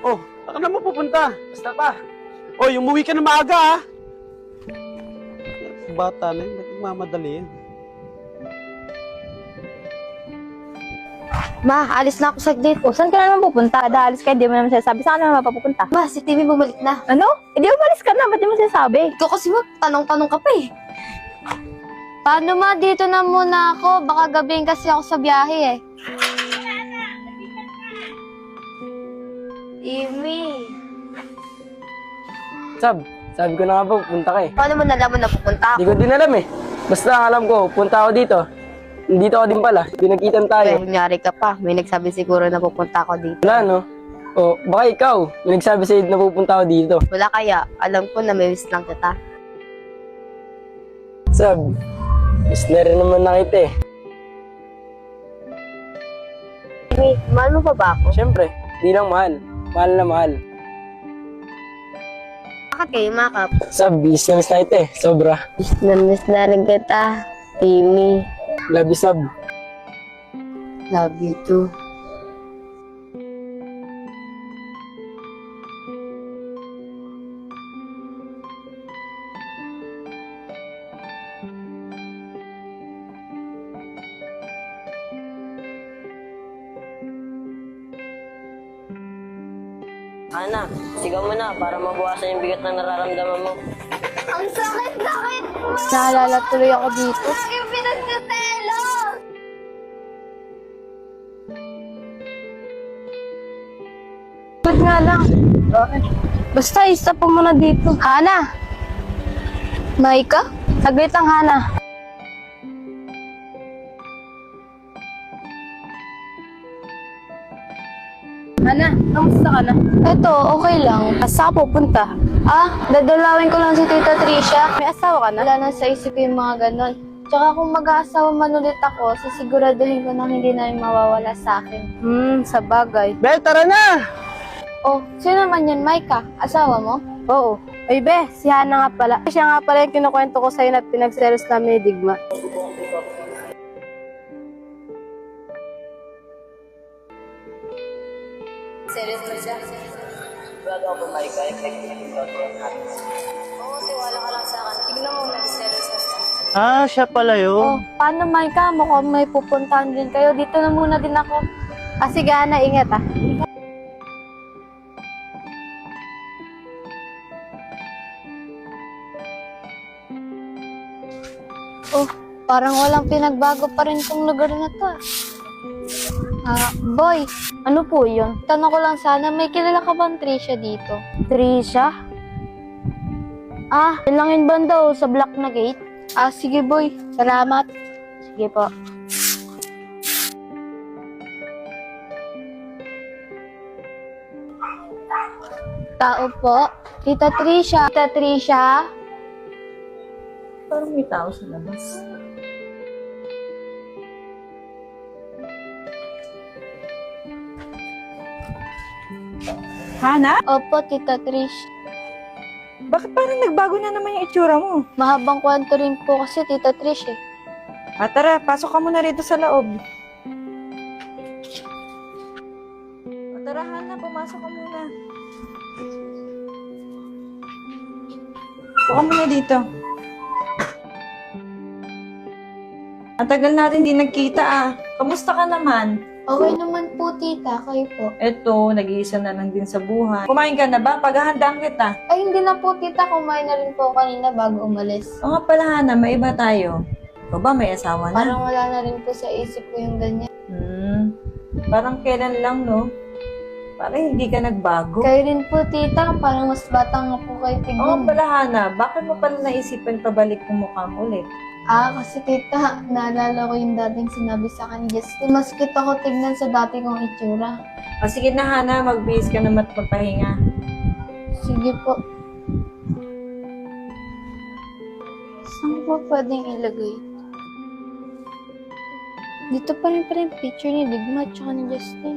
Oh, saan ka naman pupunta? Basta pa. Oh, umuwi ka na maaga ha. Bata na yun, nagmamadali yan. Ma, alis na ako saglit. O, saan ka na naman pupunta? Kada alis ka, hindi mo naman sinasabi. Saan ka na naman papupunta? Ma, si Timmy bumalik na. Ano? Hindi umalis ka na. Ba't di mo sinasabi? Ikaw kasi ma, tanong-tanong ka pa eh. Paano ma, dito na muna ako. Baka gabihin kasi ako sa biyahe eh. Timmy. Sabi ko na nga po, punta ka eh. Paano mo nalaman na pupunta Hindi ako? ko din alam eh. Basta ang alam ko, punta ako dito. Dito ako din pala. Pinagkitan Kaya tayo. kunyari ka pa. May nagsabi siguro na pupunta ako dito. Wala no? O, baka ikaw. May nagsabi sa'yo na pupunta ako dito. Wala kaya. Alam ko na may wish lang kita. Sab, miss na rin naman na kita eh. Timmy, mahal mo pa ba ako? Siyempre, di lang mahal. Mahal na mahal. Bakit kayo makap? Sab, miss na kita eh. Sobra. Miss na rin kita. Timmy. Love you, Sab. Love you too. Ana, sigaw mo na para mabawasan yung bigat na nararamdaman mo. Ang sakit-sakit mo! Naalala tuloy ako dito. Ang pinagkatelo! Ba't nga lang? Basta, isa po muna dito. Hana! Maika? Saglit lang, Hana. Hana, kamusta ka na? Eto, okay lang. Asa ka pupunta? Dadalawin ko lang si Tita Tricia. May asawa ka na? Wala na sa isip ko yung mga ganon. Tsaka kung mag-aasawa man ulit ako, sisiguraduhin ko na hindi na rin mawawala sa akin. Sa bagay. Bel, tara na! Oh, sino naman yan, Maika? Asawa mo? Oo. Ay, be, si Hana nga pala. Siya nga pala yung kinukwento ko sa'yo na pinagselos namin ni Digma. Serious mo siya? Sigurado ako ba ikaw ay pinagkitan natin? Oo, tiwala ka lang sa akin. Tignan mo, nag-serious na siya. Ah, siya pala yun. Oh, paano, Maika? Mukhang may pupuntahan din kayo. Dito na muna din ako. Sige, Hana, ingat ah. Oh, parang walang pinagbago pa rin tong lugar na to. Boy, Ano po yun? tanong ko lang sana, may kilala ka bang Tricia dito? Trisha? Ilangin banda sa black na gate. Sige boy, salamat. Sige po. Tao po. Tita Tricia. Tita Tricia. Parang may tao sa labas. Hana? Opo, Tita Trish. Bakit parang nagbago na naman yung itsura mo? Mahabang kwento rin po kasi, Tita Trish eh. Tara, pasok ka muna rito sa loob. Tara, Hana, pumasok ka muna. Puka muna dito. Ang tagal natin di nagkita Kamusta ka naman? Okay naman po, Tita. Kayo po. Eto, nag-iisa na lang din sa buhay. Kumain ka na ba? Paghahandaan kita. Ay, hindi na po, Tita. Kumain na rin po kanina bago umalis. O nga pala, Hana, may iba tayo. Ikaw ba, may asawa na? Parang wala na rin po sa isip ko yung ganyan. Parang kailan lang, no? Parang hindi ka nagbago. Kayo rin po, Tita. Parang mas bata nga po kayo Oo tignan. pala, Hana. Bakit mo pala naisipan pabalik yung mukha mo ulit? Kasi Tita, naalala ko yung dating sinabi sa akin ni Justin. Mas kita ko tignan sa dati kong itsura. Sige na, Hana. Magbihis ka na magpapahinga. Sige po. Saan ko pwedeng ilagay? Dito pa rin pala yung picture ni Digma at saka ni Justin.